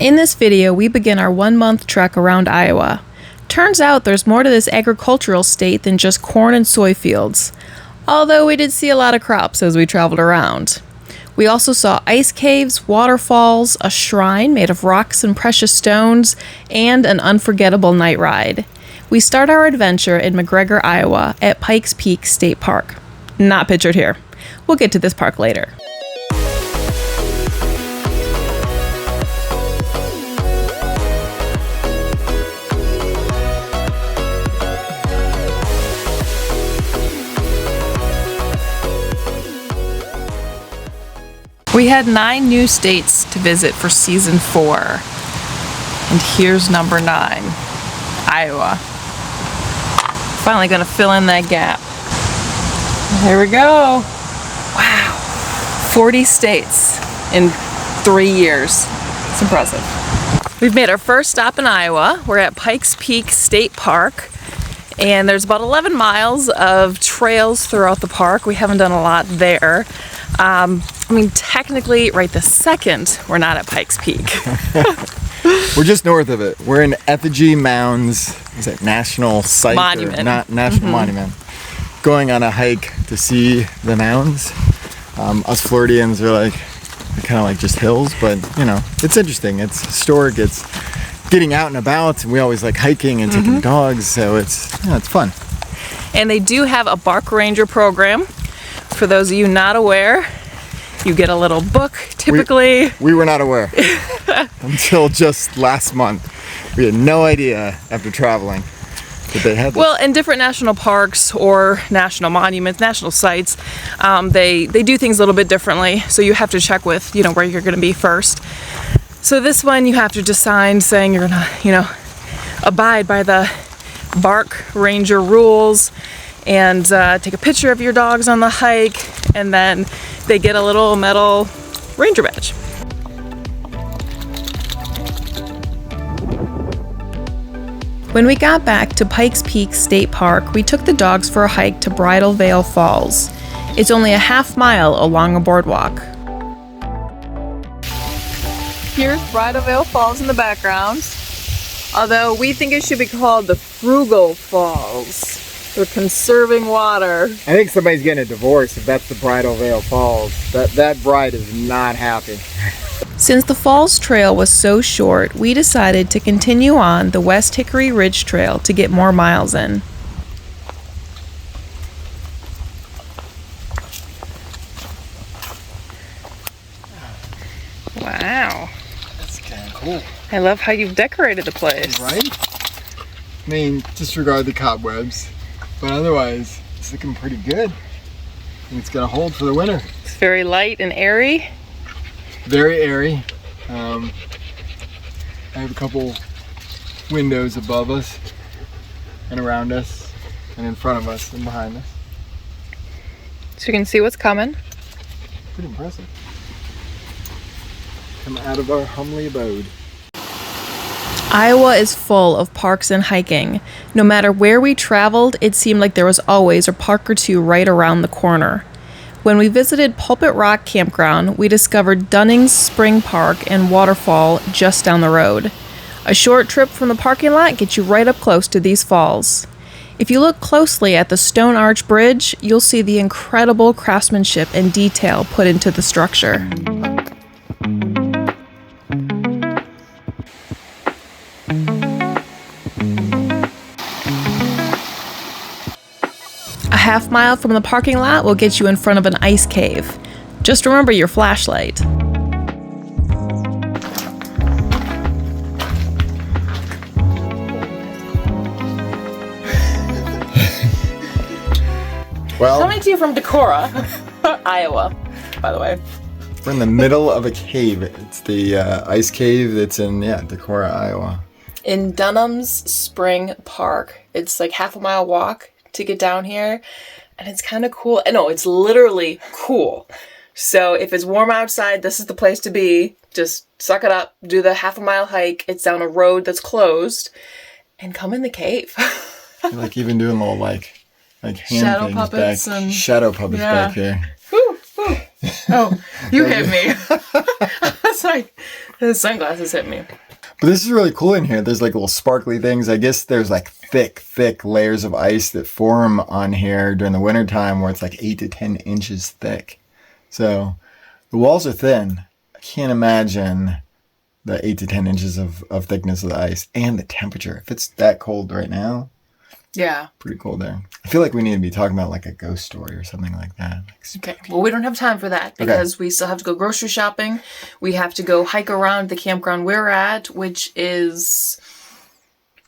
In this video, we begin our 1-month trek around Iowa. Turns out there's more to this agricultural state than just corn and soy fields, although we did see a lot of crops as we traveled around. We also saw ice caves, waterfalls, a shrine made of rocks and precious stones, and an unforgettable night ride. We start our adventure in McGregor, Iowa at Pikes Peak State Park. Not pictured here. We'll get to this park later. We had 9 new states to visit for season 4. And here's number 9, Iowa. Finally gonna fill in that gap. Here we go. Wow, 40 states in 3 years. It's impressive. We've made our first stop in Iowa. We're at Pikes Peak State Park. And there's about 11 miles of trails throughout the park. We haven't done a lot there. Technically, right this second, we're not at Pikes Peak. We're just north of it. We're in Effigy Mounds. Is that National Site? Monument. National Monument. Going on a hike to see the mounds. Us Floridians are like, kind of like just hills, but you know, it's interesting. It's historic. It's getting out and about. We always like hiking and taking dogs, so it's fun. And they do have a Bark Ranger program. For those of you not aware, you get a little book, typically. We were not aware until just last month. We had no idea after traveling that they had this. Well, in different national parks or national monuments, national sites, they do things a little bit differently. So you have to check with, where you're going to be first. So this one, you have to just sign saying you're going to, abide by the Bark Ranger rules and take a picture of your dogs on the hike, and then they get a little metal ranger badge. When we got back to Pikes Peak State Park, we took the dogs for a hike to Bridal Veil Falls. It's only a half mile along a boardwalk. Here's Bridal Veil Falls in the background, although we think it should be called the Frugal Falls. They're conserving water. I think somebody's getting a divorce if that's the Bridal Veil Falls. That bride is not happy. Since the Falls Trail was so short, we decided to continue on the West Hickory Ridge Trail to get more miles in. Wow. That's kind of cool. I love how you've decorated the place. Right? I mean, disregard the cobwebs. But otherwise, it's looking pretty good. And it's gonna hold for the winter. It's very light and airy. Very airy. I have a couple windows above us and around us and in front of us and behind us. So you can see what's coming. Pretty impressive. Come out of our humble abode. Iowa is full of parks and hiking. No matter where we traveled, it seemed like there was always a park or two right around the corner. When we visited Pulpit Rock Campground, we discovered Dunning's Spring Park and Waterfall just down the road. A short trip from the parking lot gets you right up close to these falls. If you look closely at the Stone Arch Bridge, you'll see the incredible craftsmanship and detail put into the structure. A half mile from the parking lot will get you in front of an ice cave. Just remember your flashlight. Well, Coming to you from Decorah, Iowa, by the way. we're in the middle of a cave. It's the ice cave that's in, Decorah, Iowa. In Dunham's Spring Park. It's like half a mile walk to get down here, and it's kind of cool. No, it's literally cool. So if it's warm outside, this is the place to be. Just suck it up, do the half a mile hike. It's down a road that's closed, and come in the cave. You're like even doing little like hand shadow things puppets back, and shadow puppets back here. Woo, woo. Oh, you hit me. I was like, His sunglasses hit me. But this is really cool in here. There's like little sparkly things. I guess there's like thick layers of ice that form on here during the wintertime where it's like 8 to 10 inches thick. So the walls are thin. I can't imagine the 8 to 10 inches of thickness of the ice and the temperature. If it's that cold right now, Yeah. pretty cold there. I feel like we need to be talking about like a ghost story or something like that. Okay. Well, we don't have time for that because we still have to go grocery shopping. We have to go hike around the campground we're at, which is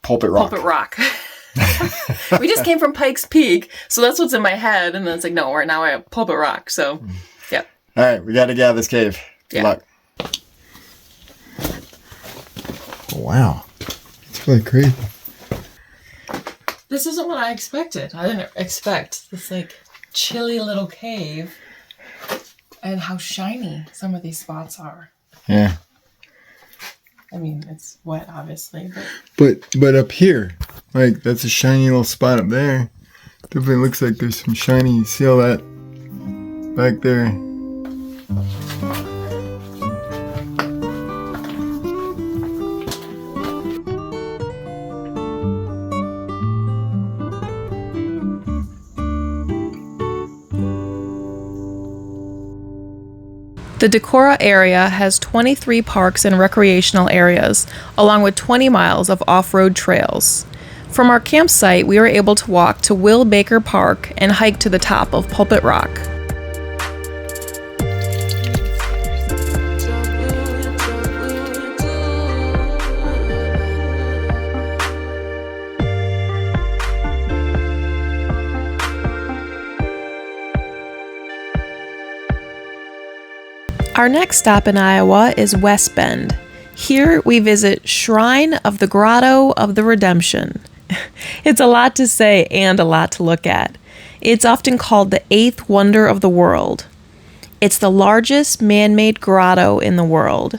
Pulpit Rock. Pulpit Rock. We just came from Pikes Peak, so that's what's in my head. And then it's like, no, we're now at Pulpit Rock. So, yeah. All right, we got to get out of this cave. Good luck. Wow. It's really crazy. This isn't what I expected. I didn't expect this like chilly little cave and how shiny some of these spots are. Yeah. I mean, it's wet, obviously, But up here, like that's a shiny little spot up there. Definitely looks like there's some shiny. See all that back there? The Decorah area has 23 parks and recreational areas, along with 20 miles of off-road trails. From our campsite, we were able to walk to Will Baker Park and hike to the top of Pulpit Rock. Our next stop in Iowa is West Bend. Here we visit Shrine of the Grotto of the Redemption. It's a lot to say and a lot to look at. It's often called the eighth wonder of the world. It's the largest man-made grotto in the world.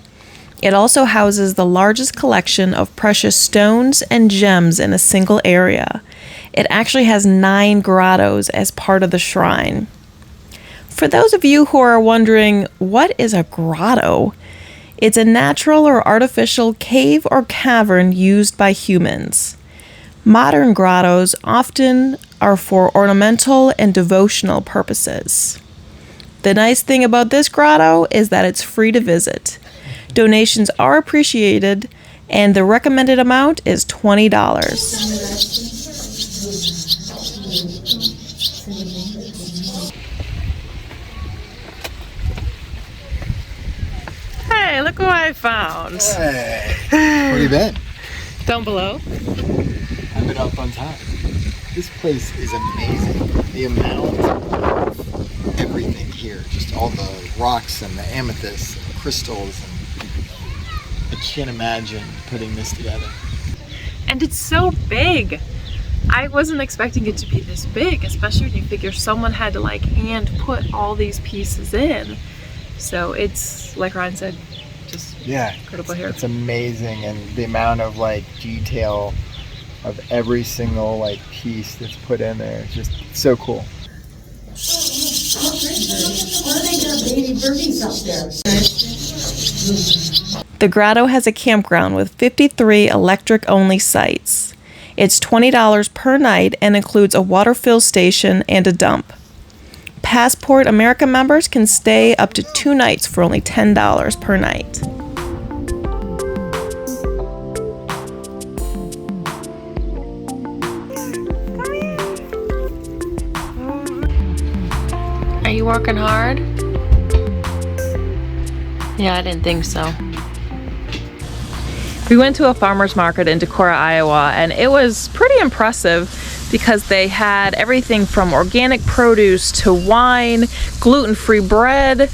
It also houses the largest collection of precious stones and gems in a single area. It actually has 9 grottos as part of the shrine. For those of you who are wondering, what is a grotto? It's a natural or artificial cave or cavern used by humans. Modern grottos often are for ornamental and devotional purposes. The nice thing about this grotto is that it's free to visit. Donations are appreciated, and the recommended amount is $20. Hey, look what I found. Hey, where have you been? Down below. I've been up on top. This place is amazing. The amount of everything here, just all the rocks and the amethysts and the crystals. And I can't imagine putting this together. And it's so big. I wasn't expecting it to be this big, especially when you figure someone had to like hand put all these pieces in. So it's, like Ryan said, just incredible here. It's amazing, and the amount of like detail of every single like piece that's put in there. It's just so cool. The grotto has a campground with 53 electric-only sites. It's $20 per night and includes a water fill station and a dump. Passport America members can stay up to 2 nights for only $10 per night. Are you working hard? Yeah, I didn't think so. We went to a farmer's market in Decorah, Iowa, and it was pretty impressive because they had everything from organic produce to wine, gluten-free bread,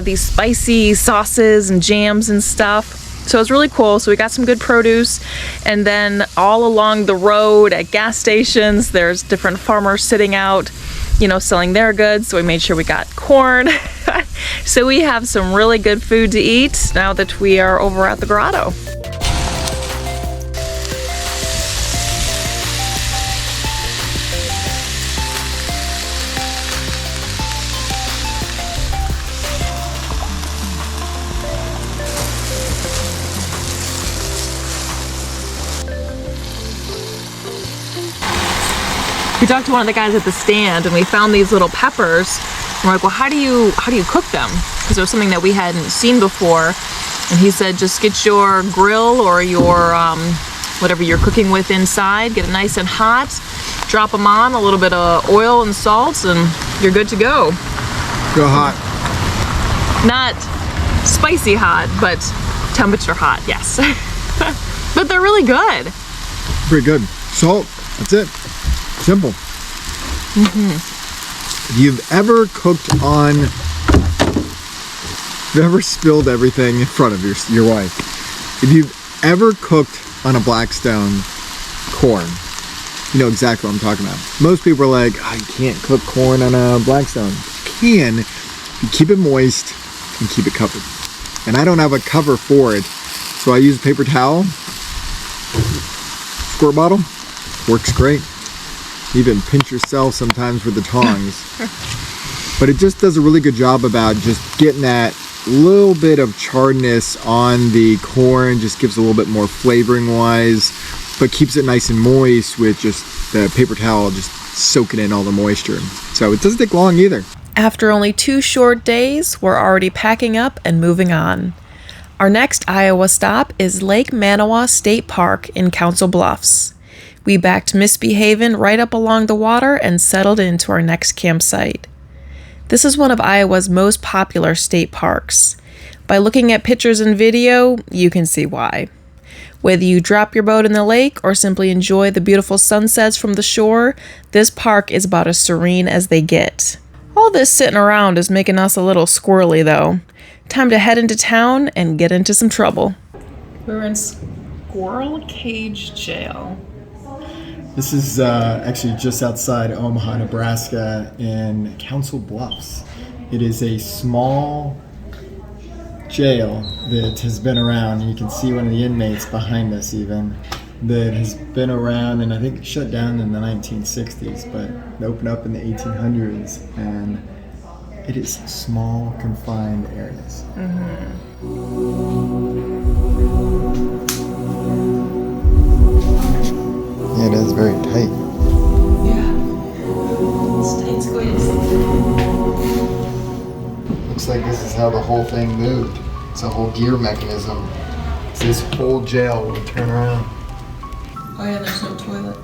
these spicy sauces and jams and stuff. So it was really cool. So we got some good produce, and then all along the road at gas stations, there's different farmers sitting out, you know, selling their goods. So we made sure we got corn. So we have some really good food to eat now that we are over at the grotto. We talked to one of the guys at the stand, and we found these little peppers. And we're like, well, how do you cook them? Because it was something that we hadn't seen before. And he said, just get your grill or your whatever you're cooking with inside, get it nice and hot, drop them on, a little bit of oil and salt, and you're good to go. Go hot. Not spicy hot, but temperature hot, yes. But they're really good. Pretty good. Salt, that's it. Simple. If you've ever cooked on, if you've ever spilled everything in front of your wife, if you've ever cooked on a Blackstone corn, you know exactly what I'm talking about. Most people are like, oh, you can't cook corn on a Blackstone. You can, you keep it moist and keep it covered. And I don't have a cover for it, so I use a paper towel. Squirt bottle, works great. Even pinch yourself sometimes with the tongs. But it just does a really good job about just getting that little bit of charredness on the corn, just gives a little bit more flavoring wise, but keeps it nice and moist with just the paper towel just soaking in all the moisture. So it doesn't take long either. After only 2 short days, we're already packing up and moving on. Our next Iowa stop is Lake Manawa State Park in Council Bluffs. We backed Misbehavin' right up along the water and settled into our next campsite. This is one of Iowa's most popular state parks. By looking at pictures and video, you can see why. Whether you drop your boat in the lake or simply enjoy the beautiful sunsets from the shore, this park is about as serene as they get. All this sitting around is making us a little squirrely though. Time to head into town and get into some trouble. We're in Squirrel Cage Jail. This is actually just outside Omaha, Nebraska in Council Bluffs. It is a small jail that has been around. You can see one of the inmates behind us even, that has been around and I think shut down in the 1960s, but it opened up in the 1800s, and it is small, confined areas. Yeah, it is very tight. Yeah. It's tight squeeze. Looks like this is how the whole thing moved. It's a whole gear mechanism. This whole jail will turn around. Oh yeah, there's no toilet.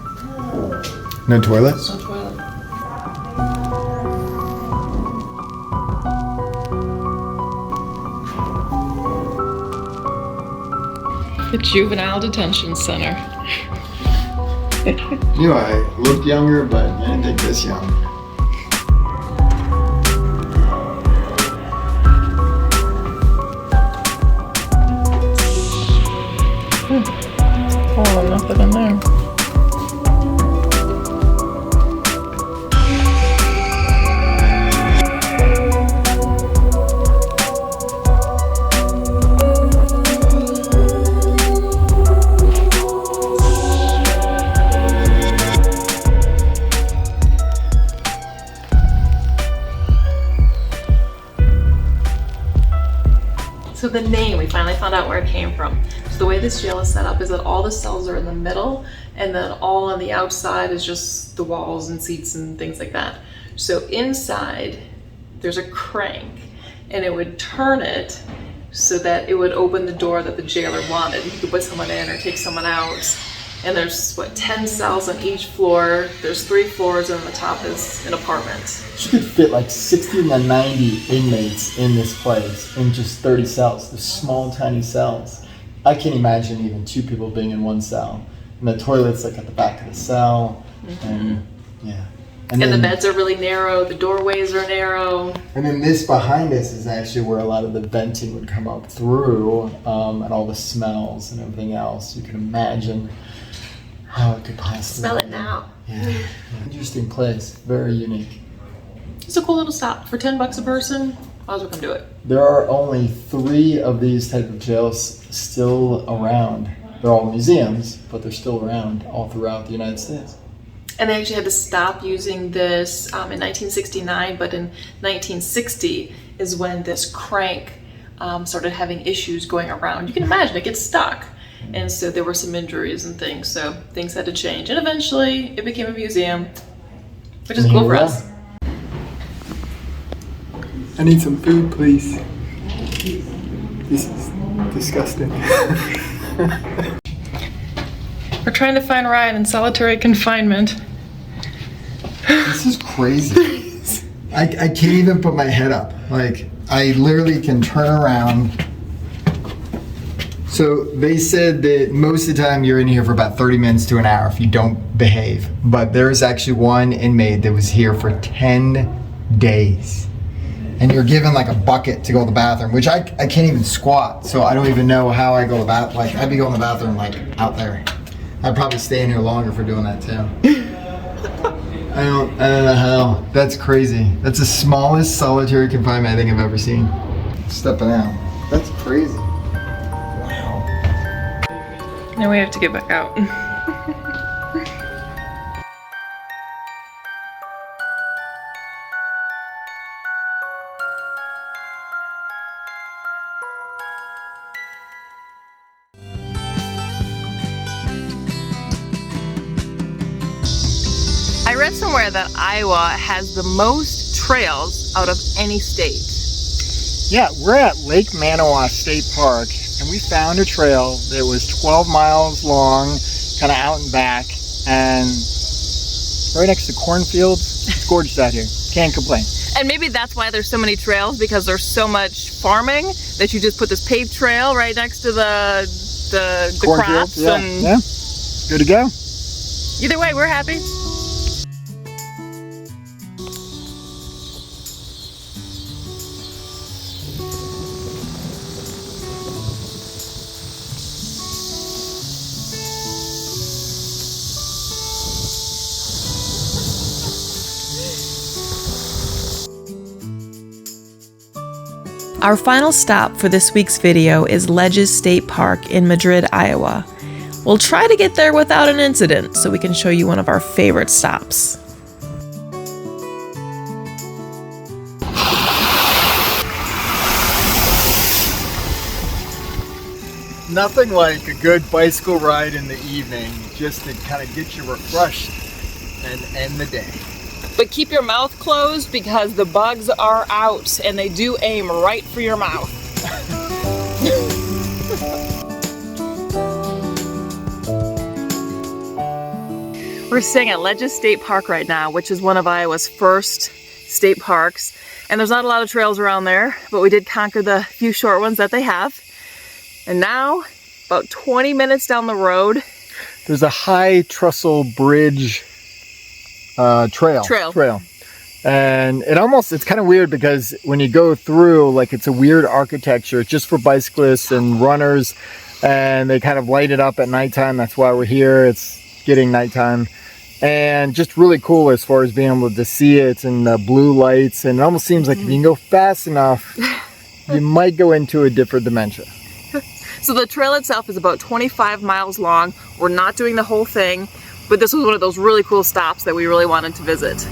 No toilet? There's no toilet. The Juvenile Detention Center. You know, I looked younger, but I didn't think this young. Oh, nothing in there. So the name, we finally found out where it came from. So the way this jail is set up is that all the cells are in the middle, and then all on the outside is just the walls and seats and things like that. So inside, there's a crank, and it would turn it so that it would open the door that the jailer wanted. You could put someone in or take someone out. And there's, 10 cells on each floor. There's 3 floors, and on the top is an apartment. You could fit like 60 to 90 inmates in this place in just 30 cells. The small, tiny cells. I can't imagine even 2 people being in one cell. And the toilet's like at the back of the cell. And yeah. And the beds are really narrow. The doorways are narrow. And then this behind us is actually where a lot of the venting would come up through, and all the smells and everything else. You can imagine how it could possibly Smell it now. Yeah. Interesting place. Very unique. It's a cool little stop. For $10 a person, might as well come do it. There are only 3 of these type of jails still around. They're all museums, but they're still around all throughout the United States. And they actually had to stop using this in 1969, but in 1960 is when this crank started having issues going around. You can imagine it gets stuck. And so there were some injuries and things, so things had to change. And eventually it became a museum, which is cool for us. I need some food, please. This is disgusting. We're trying to find Ryan in solitary confinement. This is crazy. I can't even put my head up. Like, I literally can turn around. So they said that most of the time you're in here for about 30 minutes to an hour if you don't behave. But there's actually one inmate that was here for 10 days. And you're given like a bucket to go to the bathroom, which I can't even squat. So I don't even know how I go to the bathroom. Like, I'd be going to the bathroom like out there. I'd probably stay in here longer for doing that too. I don't know how. That's crazy. That's the smallest solitary confinement I think I've ever seen. Stepping out. That's crazy. Wow. Now we have to get back out. I read somewhere that Iowa has the most trails out of any state. Yeah, we're at Lake Manawa State Park, and we found a trail that was 12 miles long, kind of out and back, and right next to cornfields. It's gorgeous out here. Can't complain. And maybe that's why there's so many trails, because there's so much farming that you just put this paved trail right next to the crops. Yeah. And Yeah, good to go. either way, we're happy. Our final stop for this week's video is Ledges State Park in Madrid, Iowa. We'll try to get there without an incident so we can show you one of our favorite stops. Nothing like a good bicycle ride in the evening just to kind of get you refreshed and end the day. But keep your mouth closed because the bugs are out and they do aim right for your mouth. We're staying at Ledges State Park right now, which is one of Iowa's first state parks. And there's not a lot of trails around there, but we did conquer the few short ones that they have. And now, about 20 minutes down the road, there's a high trestle bridge trail. And it's kind of weird because when you go through, like, it's a weird architecture. It's just for bicyclists and runners, and they kind of light it up at nighttime. That's why we're here. It's getting nighttime, and just really cool as far as being able to see it and the blue lights. And it almost seems like if you can go fast enough, you might go into a different dimension. So the trail itself is about 25 miles long. We're not doing the whole thing, but this was one of those really cool stops that we really wanted to visit.